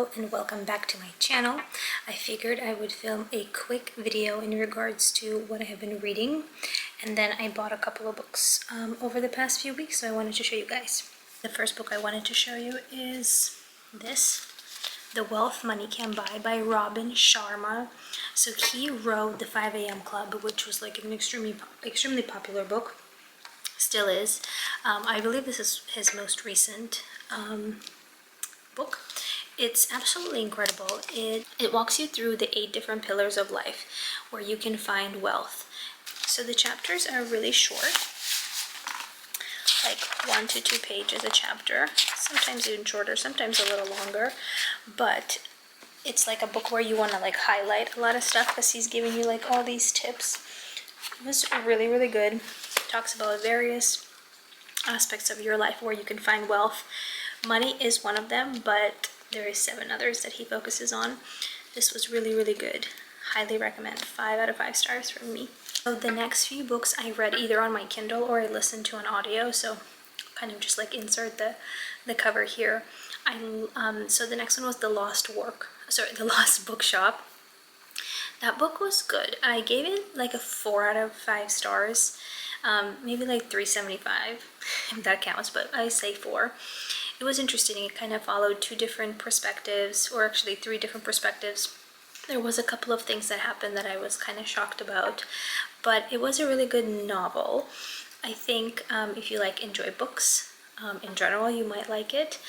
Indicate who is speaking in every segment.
Speaker 1: Hello and welcome back to my channel. I figured I would film a quick video in regards to what I have been reading, and then I bought a couple of books over the past few weeks, so I wanted to show you guys. The first book I wanted to show you is this, The Wealth Money Can Buy by Robin Sharma. So he wrote The 5 a.m. Club, which was like an extremely popular book, still is. I believe this is his most recent book. It's absolutely incredible. It walks you through the 8 different pillars of life where you can find wealth. So the chapters are really short, like 1 to 2 pages a chapter, sometimes even shorter, sometimes a little longer, but it's like a book where you want to like highlight a lot of stuff because he's giving you like all these tips. It was really, really good. It talks about various aspects of your life where you can find wealth. Money is one of them, but there is 7 others that he focuses on. This was really, really good. Highly recommend. 5 out of 5 stars from me. So the next few books I read either on my Kindle or I listened to on audio, so kind of just like insert the cover here. So the next one was The Lost Bookshop. That book was good. I gave it like a 4 out of 5 stars, maybe like 3.75 if that counts, but I say 4. It was interesting. It kind of followed 2 different perspectives, or actually 3 different perspectives. There was a couple of things that happened that I was kind of shocked about, but it was a really good novel. I think if you like enjoy books in general, you might like it.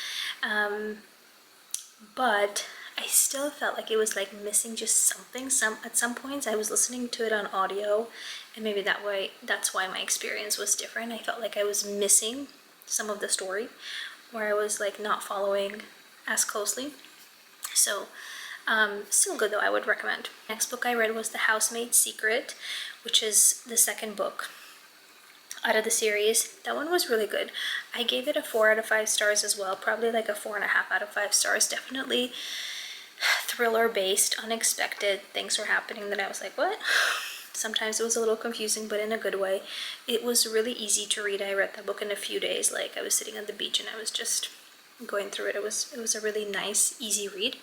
Speaker 1: But I still felt like it was like missing just something. At some points I was listening to it on audio, and maybe that's why my experience was different. I felt like I was missing some of the story, where I was like not following as closely. So still good though, I would recommend. Next book I read was The Housemaid's Secret, which is the second book out of the series. That one was really good. I gave it a 4 out of 5 stars as well, probably like a 4.5 out of 5 stars. Definitely thriller based, unexpected things were happening that I was like, what? Sometimes it was a little confusing, but in a good way. It was really easy to read. I read that book in a few days. Like I was sitting on the beach and I was just going through it. It was a really nice, easy read.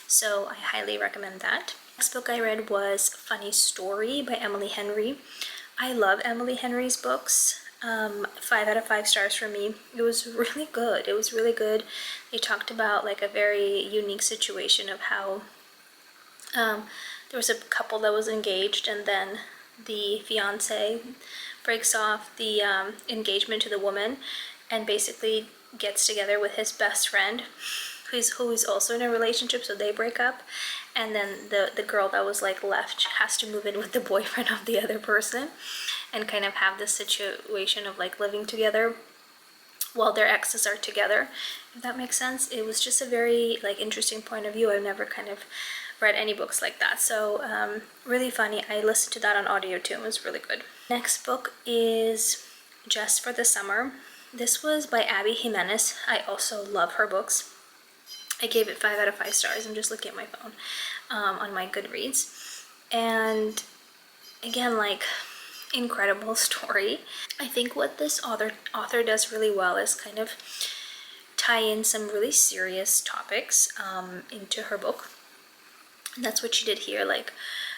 Speaker 1: So I highly recommend that. Next book I read was Funny Story by Emily Henry. I love Emily Henry's books. 5 out of 5 stars for me. It was really good. It was really good. They talked about like a very unique situation of how there was a couple that was engaged, and then the fiance breaks off the engagement to the woman and basically gets together with his best friend who is also in a relationship, so they break up, and then the girl that was like left has to move in with the boyfriend of the other person and kind of have this situation of like living together while their exes are together, if that makes sense. It was just a very like interesting point of view. I've never kind of read any books like that, so really funny. I listened to that on audio too. It was really good. Next book is Just for the Summer. This was by Abby Jimenez. I also love her books. I gave it 5 out of 5 stars. I'm just looking at my phone on my Goodreads, and again, like, incredible story. I think what this author does really well is kind of tie in some really serious topics into her book. And that's what she did here, like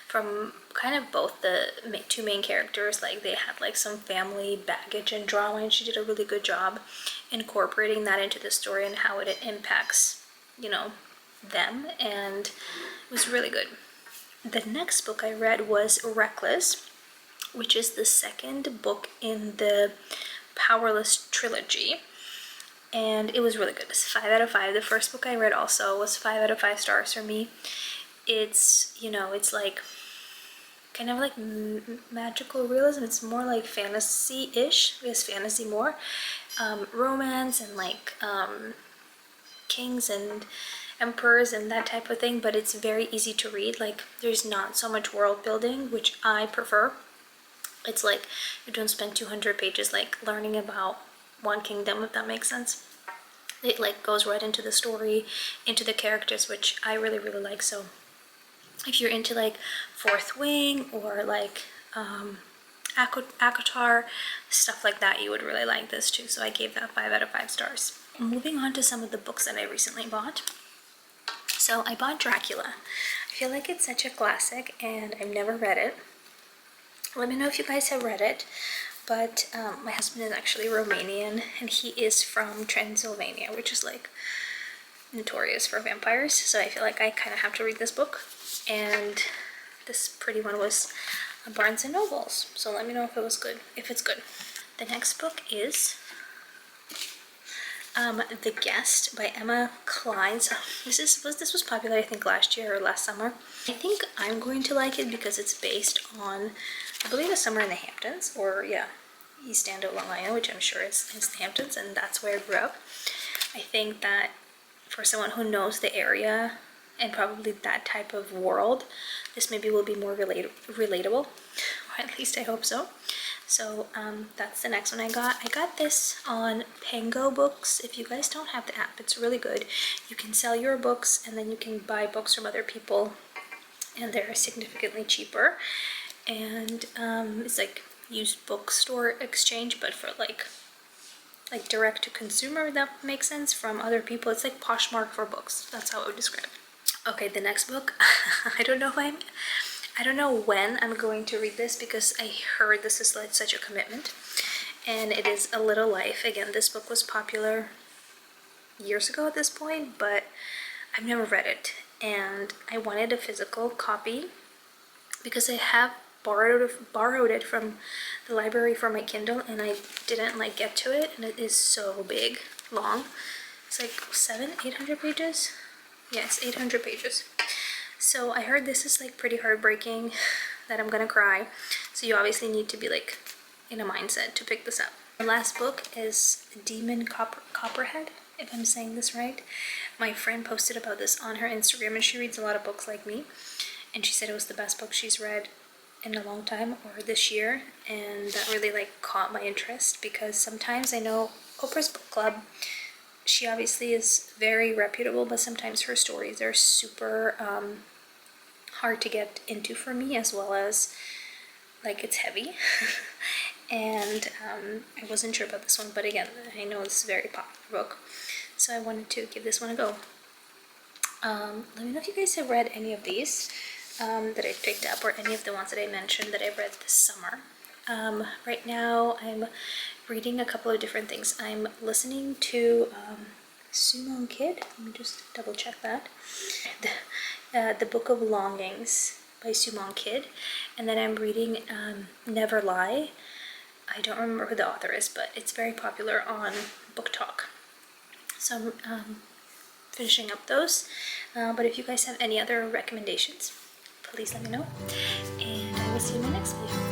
Speaker 1: from kind of both the 2 main characters, like they had like some family baggage and drama, and she did a really good job incorporating that into the story and how it impacts, you know, them, and it was really good. The next book I read was Reckless, which is the second book in the Powerless trilogy, and it was really good. It's 5 out of 5. The first book I read also was 5 out of 5 stars for me. It's, you know, it's like kind of like magical realism. It's more like fantasy-ish. It's fantasy more. Romance and like kings and emperors and that type of thing, but it's very easy to read. Like there's not so much world building, which I prefer. It's like you don't spend 200 pages like learning about one kingdom, if that makes sense. It like goes right into the story, into the characters, which I really, really like. So if you're into like Fourth Wing or like ACOTAR, stuff like that, you would really like this too. So I gave that 5 out of 5 stars. Moving on to some of the books that I recently bought. So I bought Dracula. I feel like it's such a classic and I've never read it. Let me know if you guys have read it. But my husband is actually Romanian and he is from Transylvania, which is like notorious for vampires. So I feel like I kind of have to read this book. And this pretty one was Barnes and Nobles. So let me know if it was good, if it's good. The next book is The Guest by Emma Cline. So this was popular, I think, last year or last summer. I think I'm going to like it because it's based on, I believe, A Summer in the Hamptons, or yeah, East End of Long Island, which I'm sure is the Hamptons, and that's where I grew up. I think that for someone who knows the area and probably that type of world, this maybe will be more relatable, or at least I hope so. So that's the next one I got. I got this on Pango Books. If you guys don't have the app, it's really good. You can sell your books and then you can buy books from other people and they're significantly cheaper. And it's like used bookstore exchange, but for like direct to consumer, if that makes sense, from other people. It's like Poshmark for books. That's how I would describe it. Okay, the next book, I don't know when I'm going to read this because I heard this is like such a commitment, and it is A Little Life. Again, this book was popular years ago at this point, but I've never read it, and I wanted a physical copy because I have borrowed it from the library for my Kindle, and I didn't like get to it, and it is so big, long. It's like 800 pages. Yes, 800 pages. So I heard this is like pretty heartbreaking, that I'm gonna cry. So you obviously need to be like in a mindset to pick this up. The last book is Demon Copperhead, if I'm saying this right. My friend posted about this on her Instagram, and she reads a lot of books like me. And she said it was the best book she's read in a long time, or this year, and that really like caught my interest because sometimes I know Oprah's book club, she obviously is very reputable, but sometimes her stories are super hard to get into for me, as well as like it's heavy. And I wasn't sure about this one, but again, I know it's a very popular book, so I wanted to give this one a go. Let me know if you guys have read any of these that I picked up, or any of the ones that I mentioned that I read this summer. Right now I'm reading a couple of different things. I'm listening to Sumo Kid. Let me just double check that. The Book of Longings by Sumo Kid. And then I'm reading Never Lie. I don't remember who the author is, but it's very popular on Book Talk. So I'm finishing up those. But if you guys have any other recommendations, please let me know. And I will see you in my next video.